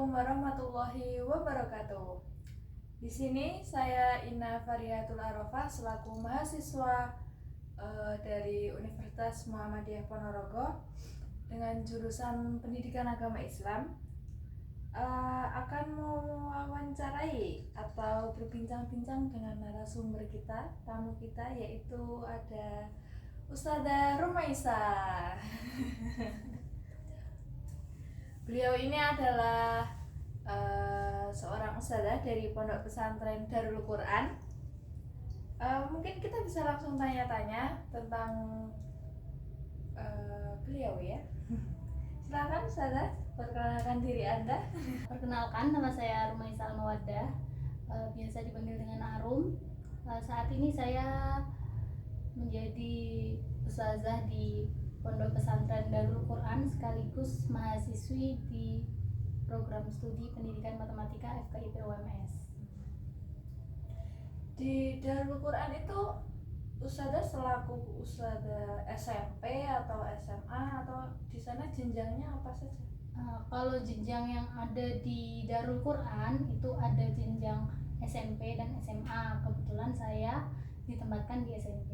Assalamualaikum warahmatullahi wabarakatuh. Di sini saya Ina Farihatul Arafah selaku mahasiswa dari Universitas Muhammadiyah Ponorogo dengan jurusan Pendidikan Agama Islam akan mewawancarai atau berbincang-bincang dengan narasumber kita, tamu kita, yaitu ada Ustadzah Rumaisa. Beliau ini adalah seorang ustadzah dari Pondok Pesantren Darul Quran. Mungkin kita bisa langsung tanya-tanya tentang beliau ya. Silakan ustadzah, perkenalkan diri Anda. Perkenalkan, nama saya Rumaisa Almawaddah, biasa dipanggil dengan Arum. Saat ini saya menjadi ustazah di Pondok Pesantren Darul Quran sekaligus mahasiswi di program studi Pendidikan Matematika FKIP UMS. Di Darul Quran itu ustazah selaku ustazah SMP atau SMA, atau di sana jenjangnya apa saja? Kalau jenjang yang ada di Darul Quran itu ada jenjang SMP dan SMA. Kebetulan saya ditempatkan di SMP.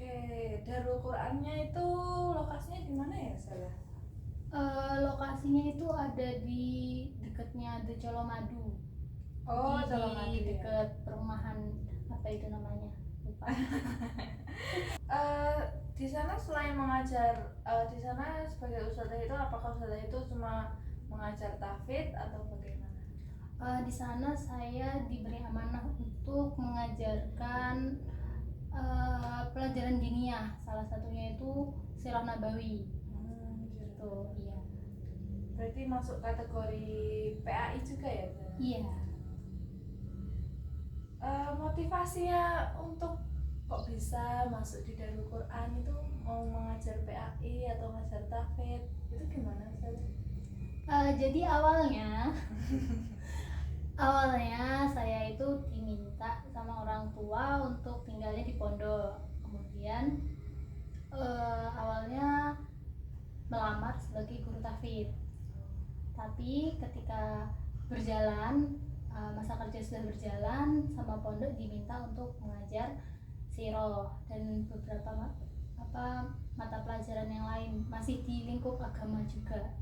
Oke, Darul Qurannya itu lokasinya di mana ya saya? Lokasinya itu ada di dekatnya The Colomadu. Oh, Colomadu Di ya. dekat perumahan apa itu namanya? Lupa. Di sana selain mengajar, di sana sebagai ustazah itu apakah ustazah itu cuma mengajar tahfidz atau bagaimana? Di sana saya diberi amanah untuk mengajarkan pelajaran diniyah, salah satunya itu Sirah Nabawi. Gitu, iya. Berarti masuk kategori PAI juga ya? Iya. Motivasinya untuk kok bisa masuk di Darul Quran itu, mau mengajar PAI atau mengajar tahfidz itu gimana Ustazah? Jadi awalnya saya itu diminta sama orang tua untuk tinggalnya di pondok. Kemudian awalnya melamar sebagai guru tahfidz. Tapi ketika berjalan, masa kerja sudah berjalan, sama pondok diminta untuk mengajar siroh dan beberapa mata pelajaran yang lain, masih di lingkup agama juga.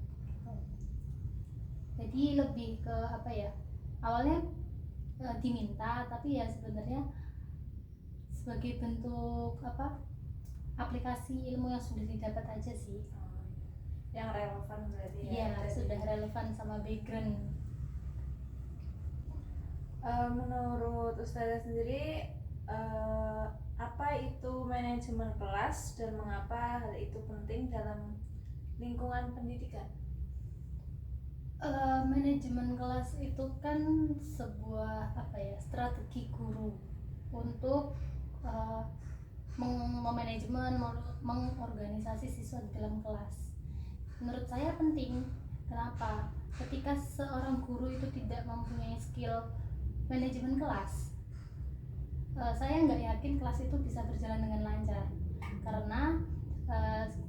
Jadi lebih ke awalnya diminta, tapi ya sebenarnya sebagai bentuk aplikasi ilmu yang sudah didapat aja sih. Yang relevan berarti ya? Iya, sudah relevan sama background. Menurut Ustazah sendiri, apa itu manajemen kelas dan mengapa hal itu penting dalam lingkungan pendidikan? Manajemen kelas itu kan sebuah strategi guru untuk memanajemen, mengorganisasi siswa di dalam kelas. Menurut saya penting. Kenapa? Ketika seorang guru itu tidak mempunyai skill manajemen kelas, saya nggak yakin kelas itu bisa berjalan dengan lancar. Karena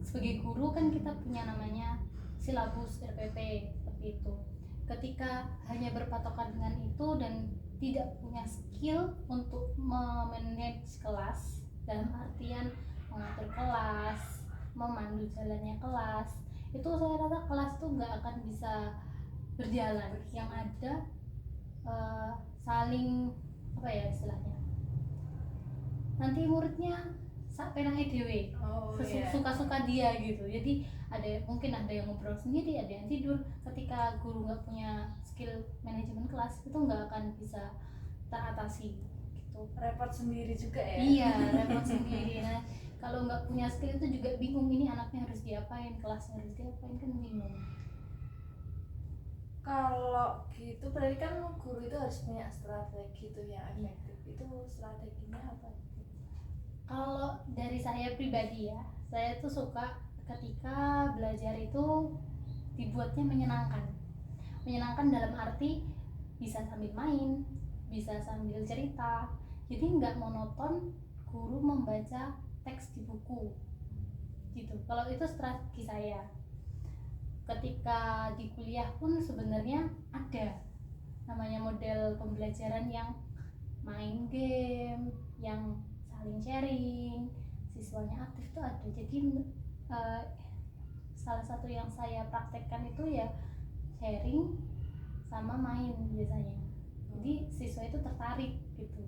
sebagai guru kan kita punya namanya silabus RPP seperti itu. Ketika hanya berpatokan dengan itu dan tidak punya skill untuk memanage kelas, dalam artian mengatur kelas, memandu jalannya kelas, itu saya rasa kelas itu nggak akan bisa berjalan. Yang ada saling istilahnya, nanti muridnya sak penangnya dewe, suka-suka dia gitu. Jadi mungkin ada yang ngobrol sendiri, ada yang tidur. Ketika guru nggak punya skill manajemen kelas, itu nggak akan bisa teratasi gitu. Repot sendiri juga ya? Iya, repot sendiri. Nah, kalau nggak punya skill itu juga bingung, ini anaknya harus diapain, kelasnya harus diapain, kan bingung. Kalau gitu berarti kan guru itu harus punya strategi tuh yang efektif. Itu strateginya apa? Kalau dari saya pribadi ya, saya tuh suka ketika belajar itu dibuatnya menyenangkan. Menyenangkan dalam arti bisa sambil main, bisa sambil cerita. Jadi nggak monoton guru membaca teks di buku gitu. Kalau itu strategi saya. ketika di kuliah pun sebenarnya ada namanya model pembelajaran yang main game, yang saling sharing, siswanya aktif tuh ada. Jadi salah satu yang saya praktekkan itu ya sharing sama main biasanya. Jadi siswa itu tertarik gitu.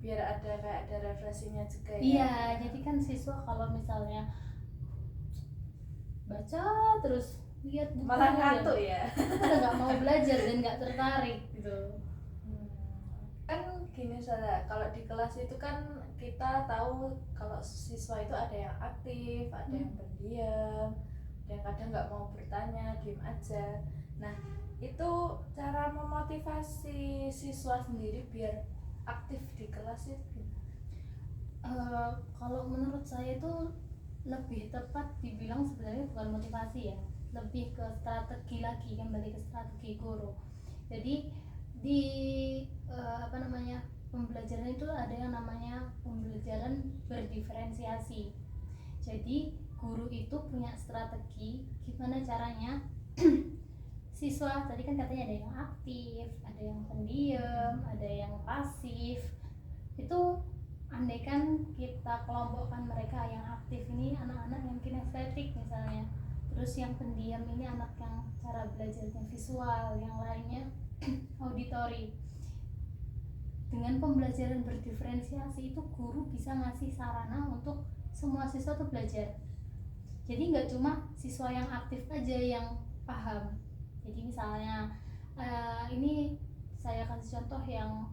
Biar ada kayak ada refleksinya juga ya. Iya, jadi kan siswa kalau misalnya baca terus lihat buku Malah ngantuk ya. udah nggak mau belajar dan nggak tertarik gitu. Kan gini saja, kalau di kelas itu kan kita tahu kalau siswa itu ada yang aktif, ada yang pendiam, ada yang kadang nggak mau bertanya, diem aja. Nah, itu cara memotivasi siswa sendiri biar aktif di kelas itu gimana? Kalau menurut saya itu lebih tepat dibilang sebenarnya bukan motivasi ya, lebih ke strategi lagi, kembali ke strategi guru. Jadi di pembelajaran itu ada yang namanya pembelajaran berdiferensiasi. Jadi guru itu punya strategi gimana caranya siswa, tadi kan katanya ada yang aktif, ada yang pendiam, ada yang pasif. Itu andaikan kita kelompokkan mereka, yang aktif ini anak-anak yang kinestetik misalnya, terus yang pendiam ini anak yang cara belajarnya visual, yang lainnya auditori. Dengan pembelajaran berdiferensiasi itu guru bisa ngasih sarana untuk semua siswa tuh belajar. Jadi nggak cuma siswa yang aktif aja yang paham. Jadi misalnya ini saya kasih contoh yang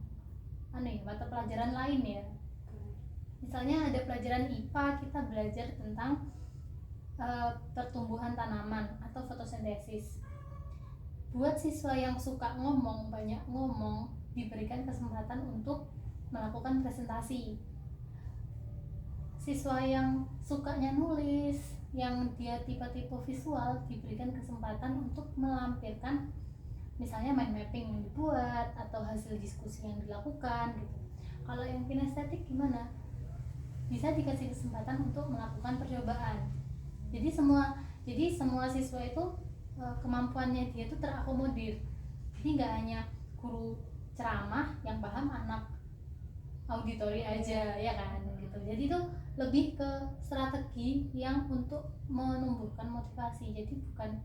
mata pelajaran lain ya. Misalnya ada pelajaran IPA, kita belajar tentang pertumbuhan tanaman atau fotosintesis. Buat siswa yang suka ngomong, banyak ngomong, diberikan kesempatan untuk melakukan presentasi. Siswa yang sukanya nulis, yang dia tipe-tipe visual, diberikan kesempatan untuk melampirkan misalnya mind mapping yang dibuat atau hasil diskusi yang dilakukan gitu. Kalau yang kinestetik gimana? Bisa dikasih kesempatan untuk melakukan percobaan. Jadi semua siswa itu kemampuannya dia itu terakomodir. Jadi nggak hanya guru ceramah yang paham anak auditori aja ya kan gitu. Jadi itu lebih ke strategi yang untuk menumbuhkan motivasi. Jadi bukan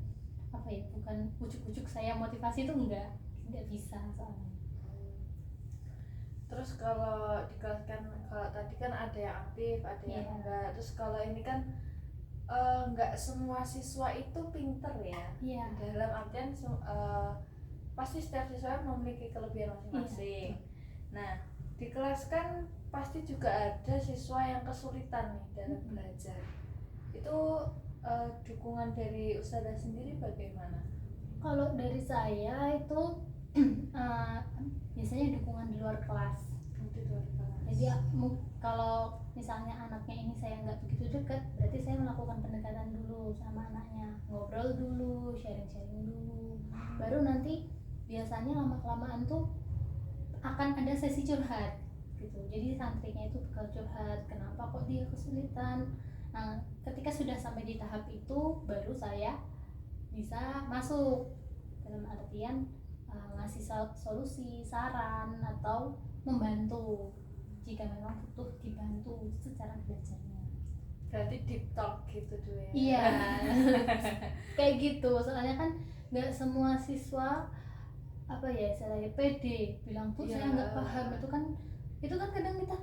ujuk-ujuk saya motivasi, itu enggak bisa soalnya. Terus kalau di kelas kan, kalau tadi kan ada yang aktif, ada yang enggak. Terus kalau ini kan enggak semua siswa itu pinter ya. Dalam artian pasti setiap siswa memiliki kelebihan masing-masing. Nah, di kelas kan pasti juga ada siswa yang kesulitan nih dalam belajar. Itu dukungan dari Ustazah sendiri bagaimana? Kalau dari saya itu biasanya dukungan di luar kelas. Jadi kalau misalnya anaknya ini saya nggak begitu dekat, berarti saya melakukan pendekatan dulu sama anaknya, ngobrol dulu, sharing-sharing dulu, baru nanti biasanya lama-kelamaan tuh akan ada sesi curhat gitu. Jadi santrinya itu bakal curhat, kenapa kok dia kesulitan. Nah, ketika sudah sampai di tahap itu, baru saya bisa masuk dalam artian ngasih solusi, saran, atau membantu jika memang butuh dibantu secara belajarnya. Berarti deep talk gitu dulu ya? Iya, kayak gitu. Soalnya kan nggak semua siswa istilahnya pede bilang bu saya nggak paham. Itu kan kadang kita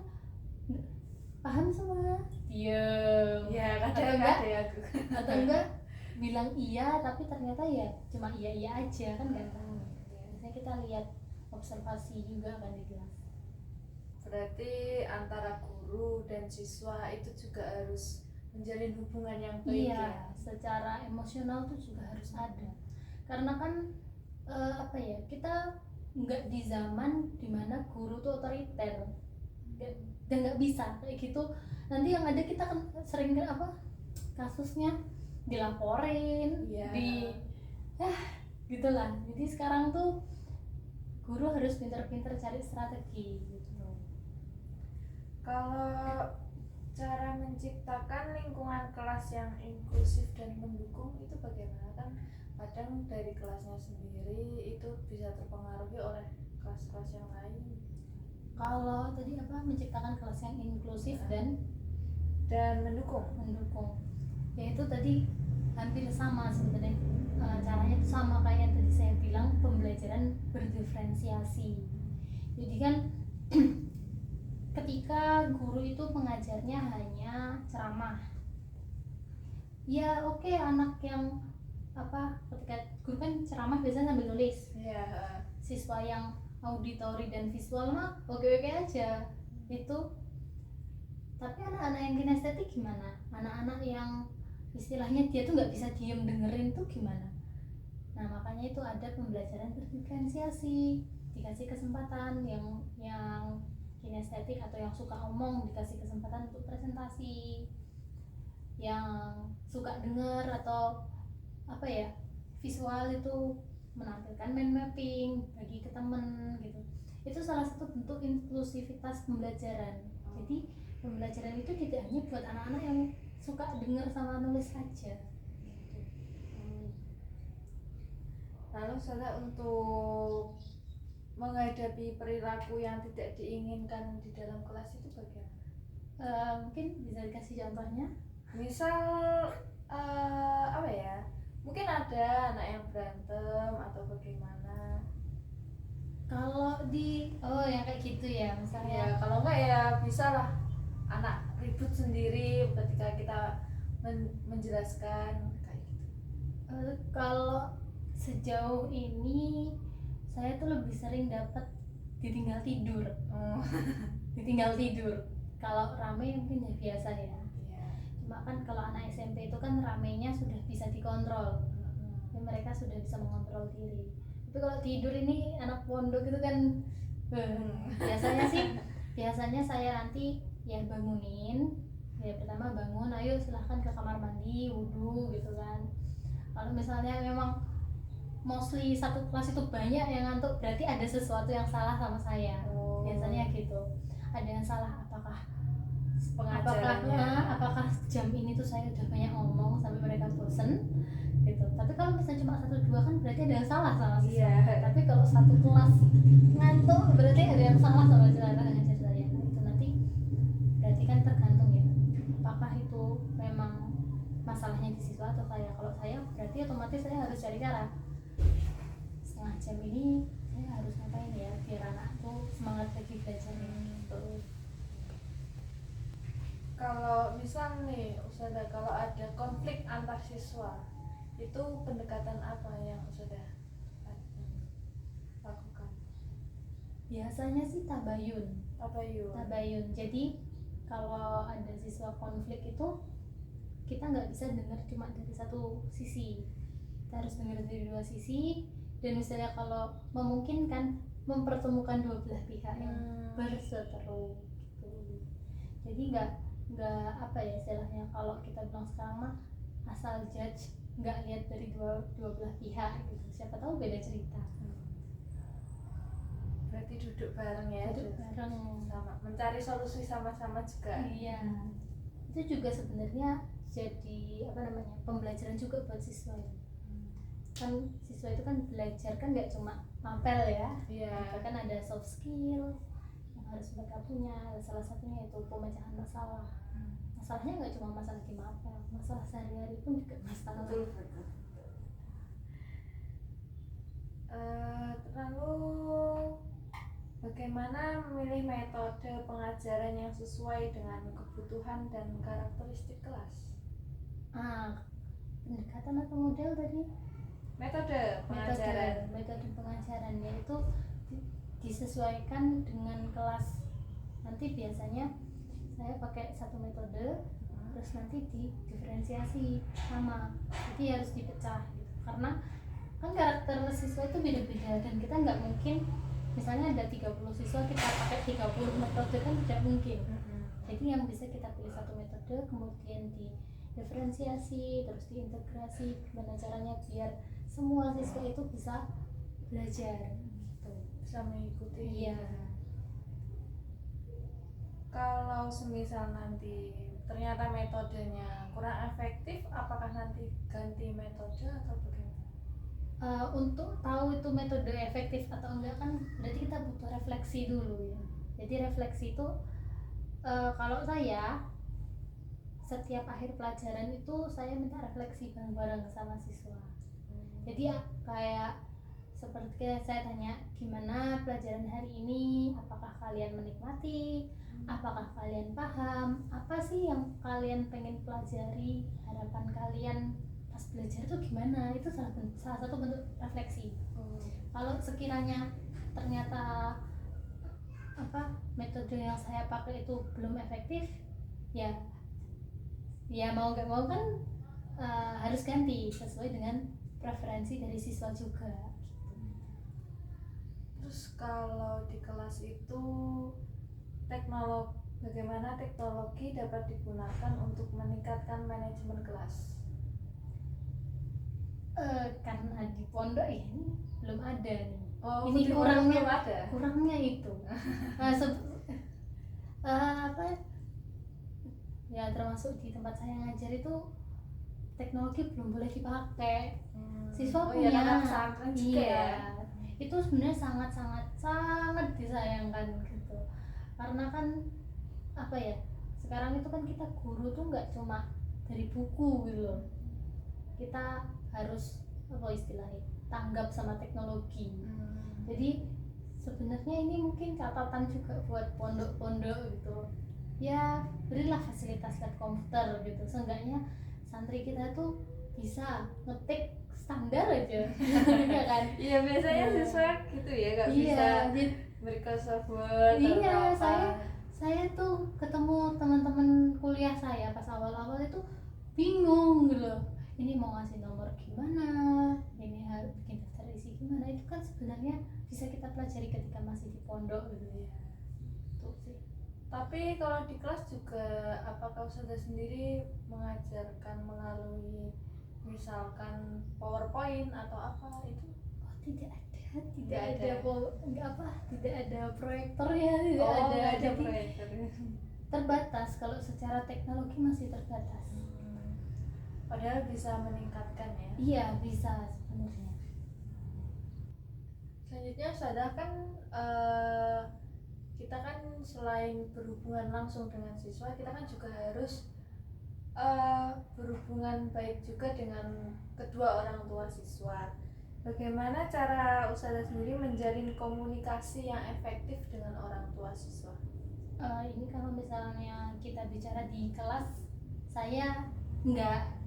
paham semua diam atau enggak bilang iya tapi ternyata ya cuma iya aja, kan nggak tahu. Biasanya kita lihat observasi juga kan di kelas. Berarti antara guru dan siswa itu juga harus menjalin hubungan yang baik. Iya, secara emosional tuh juga harus ada. Karena kan kita nggak di zaman dimana guru tuh otoriter dan nggak bisa kayak gitu. Nanti yang ada kita kan sering kasusnya dilaporin, gitulah. Jadi sekarang tuh guru harus pintar-pintar cari strategi gitu. Kalau cara menciptakan lingkungan kelas yang inklusif dan mendukung itu bagaimana? Kan kadang dari kelasnya sendiri itu bisa terpengaruhi oleh kelas-kelas yang lain. Kalau tadi apa, menciptakan kelas yang inklusif dan mendukung, ya itu tadi hampir sama sebenarnya. Caranya itu sama kayak yang tadi saya bilang, pembelajaran berdiferensiasi. Jadi kan ketika guru itu mengajarnya hanya ceramah, ya oke, anak yang apa, ketika guru kan ceramah biasanya sambil nulis, siswa yang auditori dan visual mah oke-oke aja itu. Tapi anak-anak yang kinestetik gimana? Anak-anak yang istilahnya dia tuh nggak bisa diem dengerin tuh gimana? Nah makanya itu ada pembelajaran berdiferensiasi, dikasih kesempatan yang kinestetik atau yang suka omong dikasih kesempatan untuk presentasi, yang suka denger atau apa ya, visual itu menampilkan mind mapping bagi ke temen gitu. Itu salah satu bentuk inklusivitas pembelajaran. Jadi pembelajaran itu tidak hanya buat anak-anak yang suka dengar sama nulis saja. Lalu saya untuk menghadapi perilaku yang tidak diinginkan di dalam kelas itu bagaimana? Mungkin bisa dikasih contohnya? Misal apa ya? Mungkin ada anak yang berantem atau bagaimana? Kalau di yang kayak gitu ya misalnya. Ya kalau enggak ya bisa lah anak ribut sendiri ketika kita menjelaskan kayak gitu. Kalau sejauh ini saya tuh lebih sering dapat ditinggal tidur. Ditinggal tidur. Kalau rame mungkin ya biasa ya. Cuma kan kalau anak SMP itu kan ramenya sudah bisa dikontrol. Dan mereka sudah bisa mengontrol diri. Tapi kalau tidur ini anak pondok itu kan biasanya saya nanti ya bangunin. Ya pertama bangun, ayo silahkan ke kamar mandi, wudhu gitu kan. Kalau misalnya memang mostly satu kelas itu banyak yang ngantuk, berarti ada sesuatu yang salah sama saya. Biasanya gitu. Ada yang salah, apakah jam ini tuh saya udah banyak ngomong sampai mereka bosen gitu. Tapi kalau misalnya cuma 1-2 kan berarti ada yang salah sama siswa. Tapi kalau satu kelas ngantuk berarti ada yang salah sama cara ngajar saya. Nah, itu nanti berarti kan tergantung ya, apakah itu memang masalahnya di siswa atau saya. Kalau saya berarti otomatis saya harus cari cara, setengah jam ini saya harus ngapain ya biar anakku semangat lagi belajarnya gitu. Kalau misal nih Ustazah, kalau ada konflik antar siswa, itu pendekatan apa yang Ustazah lakukan? Biasanya sih tabayun. Jadi kalau ada siswa konflik itu kita nggak bisa dengar cuma dari satu sisi, kita harus dengar dari dua sisi. Dan misalnya kalau memungkinkan mempertemukan dua belah pihak yang berseteru gitu. Jadi nggak apa ya istilahnya, kalau kita bilang sekarang mah asal judge, nggak lihat dari dua belah pihak gitu. Siapa tahu beda cerita. Berarti duduk bareng ya, sama mencari solusi sama-sama juga. Iya, itu juga sebenarnya jadi pembelajaran juga buat siswa ya. Kan siswa itu kan belajar kan nggak cuma mapel ya. Kan ada soft skill yang harus mereka punya. Salah satunya itu pemecahan masalah. Masalahnya nggak cuma masalah di mapel, masalah sehari-hari pun juga masalah. Lalu bagaimana memilih metode pengajaran yang sesuai dengan kebutuhan dan karakteristik kelas? Pendekatan atau model tadi? Metode pengajaran yaitu disesuaikan dengan kelas. Nanti biasanya saya pakai satu metode, terus nanti didiferensiasi sama, jadi harus dipecah gitu. Karena kan karakter siswa itu beda-beda dan kita nggak mungkin misalnya ada 30 siswa kita pakai 30 metode, kan tidak mungkin. Jadi yang bisa kita pilih satu metode, kemudian didiferensiasi, terus diintegrasi gimana caranya biar semua siswa itu bisa belajar gitu, bisa mengikuti. Iya. Kalau semisal nanti ternyata metodenya kurang efektif, apakah nanti ganti metode atau bagaimana? Untuk tahu itu metode efektif atau enggak kan berarti kita butuh refleksi dulu ya. Jadi refleksi itu kalau saya setiap akhir pelajaran itu saya minta refleksi bareng-bareng sama siswa. Jadi ya kayak seperti saya tanya, gimana pelajaran hari ini, apakah kalian menikmati, apakah kalian paham, apa sih yang kalian pengen pelajari, harapan kalian pas belajar itu gimana. Itu salah satu bentuk refleksi. Kalau sekiranya ternyata metode yang saya pakai itu belum efektif, ya mau nggak mau kan harus ganti sesuai dengan preferensi dari siswa juga. Terus kalau di kelas itu bagaimana teknologi dapat digunakan untuk meningkatkan manajemen kelas? Karena di pondok ini belum ada nih. Ini kurangnya itu. Ya termasuk di tempat saya ngajar itu teknologi belum boleh dipakai. Siswa punya juga ya. Itu sebenarnya sangat disayangkan gitu. Karena kan sekarang itu kan kita guru tuh nggak cuma dari buku gitu loh. Kita harus istilahnya tanggap sama teknologi. Jadi sebenarnya ini mungkin catatan juga buat pondok-pondok gitu. Ya berilah fasilitas lab komputer gitu. Seenggaknya santri kita tuh bisa ngetik standar aja. Ya kan? Iya biasanya siswa gitu ya, nggak bisa Microsoft Word. Iya, saya tuh ketemu teman-teman kuliah saya pas awal-awal itu bingung gitu loh. Ini mau ngasih nomor gimana, ini harus bikin daftar isi gimana. Itu kan sebenarnya bisa kita pelajari ketika masih di pondok gitu ya. Tuh sih. Tapi kalau di kelas juga apakah Ustazah sendiri mengajarkan melalui misalkan PowerPoint atau apa itu? Tidak ada proyektornya, ada proyektor. Terbatas, kalau secara teknologi masih terbatas. Padahal bisa meningkatkan ya? Iya bisa sebenarnya. Selanjutnya Ustazah kan kita kan selain berhubungan langsung dengan siswa, kita kan juga harus berhubungan baik juga dengan kedua orang tua siswa. Bagaimana cara Ustazah sendiri menjalin komunikasi yang efektif dengan orang tua siswa? Ini kalau misalnya kita bicara di kelas, saya enggak.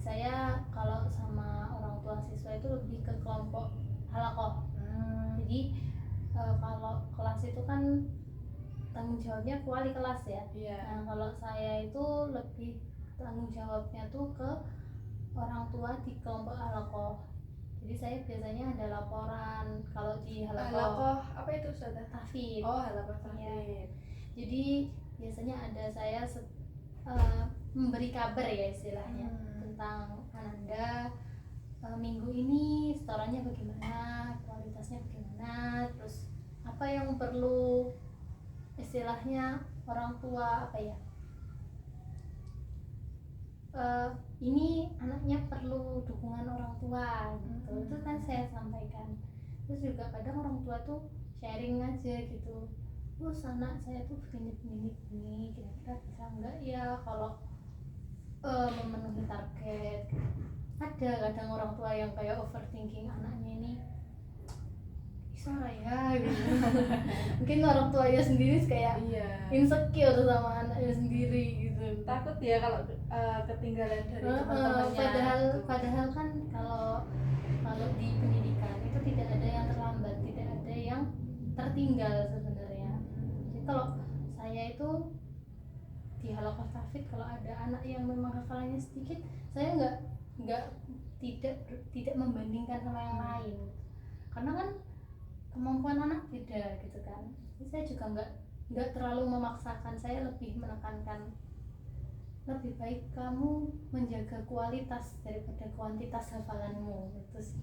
Saya kalau sama orang tua siswa itu lebih ke kelompok halakoh. Jadi kalau kelas itu kan tanggung jawabnya wali kelas ya. Nah kalau saya itu lebih tanggung jawabnya tuh ke orang tua di kelompok halakoh. Jadi saya biasanya ada laporan kalau di halakoh apa itu Ustazah? Tahfidz. Halakoh tahfidz. Ya. Jadi biasanya ada saya memberi kabar ya istilahnya tentang Ananda minggu ini setorannya bagaimana, kualitasnya bagaimana, terus apa yang perlu istilahnya orang tua ini anaknya perlu dukungan orang tua gitu. Itu kan saya sampaikan. Terus juga kadang orang tua tuh sharing aja gitu, terus anak saya tuh begini kira-kira bisa enggak ya kalau memenuhi target. Ada kadang orang tua yang kayak overthinking anaknya ini bisa ya gitu. Mungkin orang tuanya sendiri kayak insecure sama anaknya sendiri gitu, takut ya kalau ketinggalan dari teman-temannya. Padahal kan kalau di pendidikan itu tidak ada yang terlambat, tidak ada yang tertinggal sebenarnya. Jadi kalau saya itu di halakoh tahfidz, kalau ada anak yang memang hafalannya sedikit, saya tidak membandingkan sama yang lain, karena kan kemampuan anak beda gitu kan. Jadi saya juga nggak terlalu memaksakan, saya lebih menekankan lebih baik kamu menjaga kualitas daripada kuantitas hafalanmu gitu sih.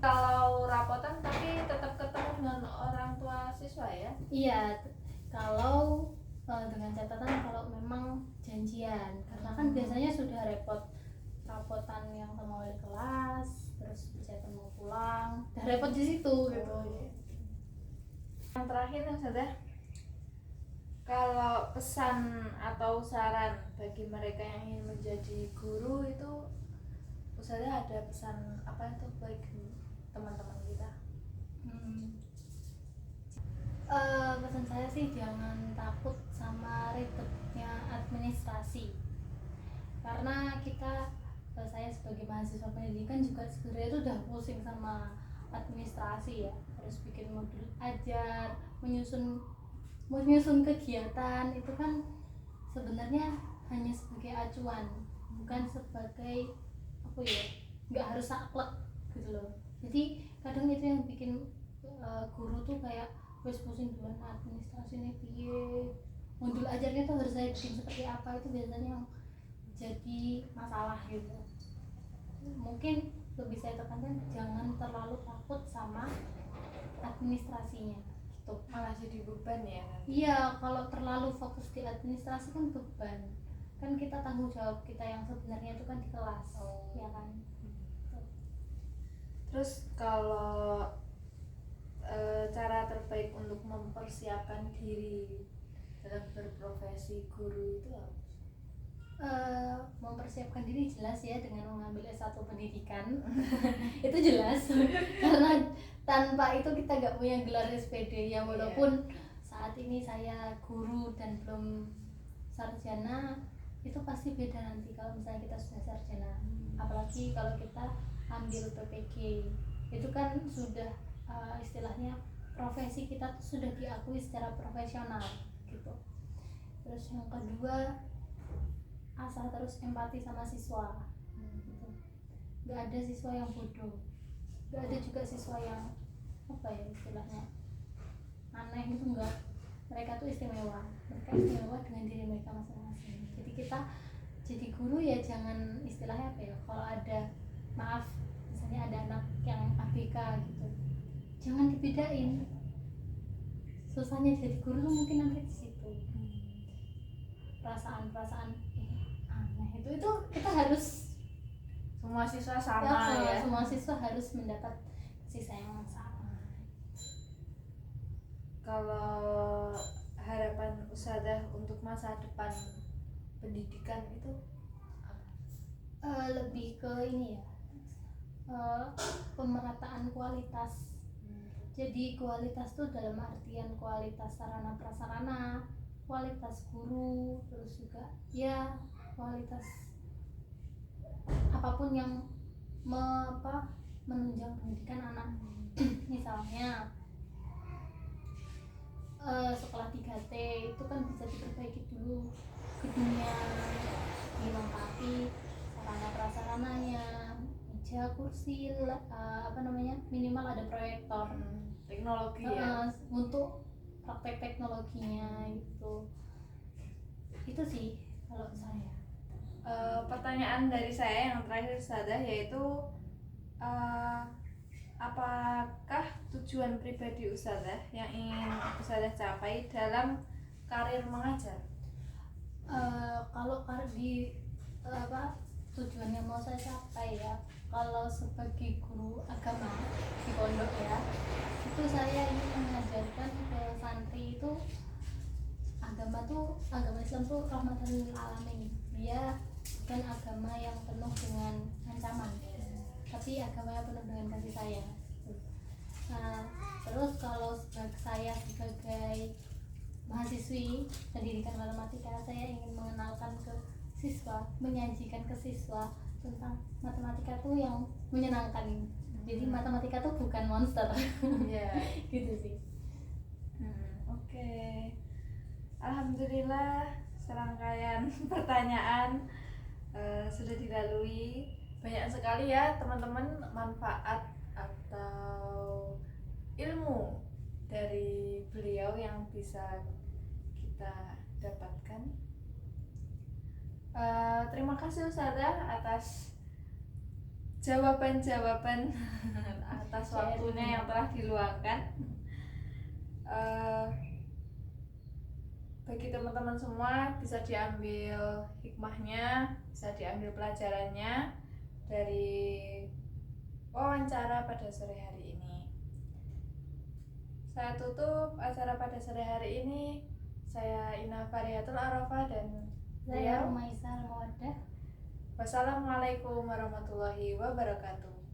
Kalau rapotan tapi tetap ketemu dengan orang tua siswa ya? Iya, kalau dengan catatan kalau memang janjian, karena kan biasanya sudah rapotan yang sama wali kelas, terus persiapan mau pulang, udah repot di situ gitu. Yang terakhir yang sudah, kalau pesan atau saran bagi mereka yang ingin menjadi guru itu, Ustazah ada pesan apa itu bagi teman-teman kita? Pesan saya sih jangan takut sama ribetnya administrasi, karena saya sebagai mahasiswa pendidikan juga sebenarnya itu udah pusing sama administrasi ya, harus bikin modul ajar, menyusun kegiatan itu kan sebenarnya hanya sebagai acuan, bukan sebagai apa ya, nggak harus saklek gitu loh. Jadi kadang itu yang bikin guru tuh kayak wes pusing duluan administrasi nih piye, modul ajarnya tuh harus saya bikin seperti apa, itu biasanya yang jadi masalah gitu. Mungkin lebih saya tekankan jangan terlalu takut sama administrasinya gitu. Malah jadi beban ya? Iya, kalau terlalu fokus di administrasi kan beban, kan kita tanggung jawab kita yang sebenarnya itu kan di kelas. Ya kan. Terus kalau cara terbaik untuk mempersiapkan diri dalam berprofesi guru itu apa? Mempersiapkan diri jelas ya dengan mengambil S1 pendidikan. Itu jelas. Karena tanpa itu kita gak punya gelar SPD ya, walaupun saat ini saya guru dan belum sarjana, itu pasti beda nanti kalau misalnya kita sudah sarjana. Apalagi kalau kita ambil PPG, itu kan sudah istilahnya profesi kita tuh sudah diakui secara profesional gitu. Terus yang kedua, asal terus empati sama siswa gitu. Gak ada siswa yang bodoh, gak ada juga siswa yang apa ya istilahnya aneh, itu enggak. Mereka tuh istimewa dengan diri mereka masing-masing. Jadi kita jadi guru ya jangan istilahnya apa ya, kalau ada maaf misalnya ada anak yang ABK gitu, jangan dibedain. Susahnya jadi guru tuh mungkin nanti di situ. Perasaan aneh itu kita harus, semua siswa sama ya? Semua siswa harus mendapat kasih sayang yang sama. Kalau harapan Ustazah untuk masa depan pendidikan itu lebih ke ini ya, pemerataan kualitas. Jadi kualitas tuh dalam artian kualitas sarana prasarana, kualitas guru, terus juga ya kualitas apapun yang menunjang pendidikan anak. Misalnya sekolah 3T itu kan bisa diperbaiki dulu gedungnya, dilengkapi sarana prasarananya, meja, kursi, minimal ada proyektor, teknologi ya, untuk praktek teknologinya gitu. Itu sih kalau saya. Pertanyaan dari saya yang terakhir Ustazah, yaitu apakah tujuan pribadi Ustazah yang ingin Ustazah capai dalam karir mengajar? Kalau tujuan yang mau saya capai ya, kalau sebagai guru agama di pondok ya, itu saya ingin mengajarkan ke santri itu agama Islam tuh rahmatan lil alamin. Dia bukan agama yang penuh dengan ancaman, tapi agama yang penuh dengan kasih sayang. Nah, terus kalau saya sebagai mahasiswi pendidikan matematika, saya ingin mengenalkan ke siswa, menyajikan ke siswa tentang matematika tuh yang menyenangkan. Jadi matematika tuh bukan monster. Yeah. Gitu sih. Oke. Alhamdulillah serangkaian pertanyaan sudah dilalui. Banyak sekali ya teman-teman manfaat atau ilmu dari beliau yang bisa kita dapatkan. Terima kasih Ustazah atas jawaban-jawaban atas waktunya yang telah diluangkan. bagi teman-teman semua bisa diambil hikmahnya, bisa diambil pelajarannya dari wawancara pada sore hari ini. Saya tutup acara pada sore hari ini. Saya Ina Farihatul Arafah dan saya Rumaisa Al-Mawaddah. Wassalamualaikum warahmatullahi wabarakatuh.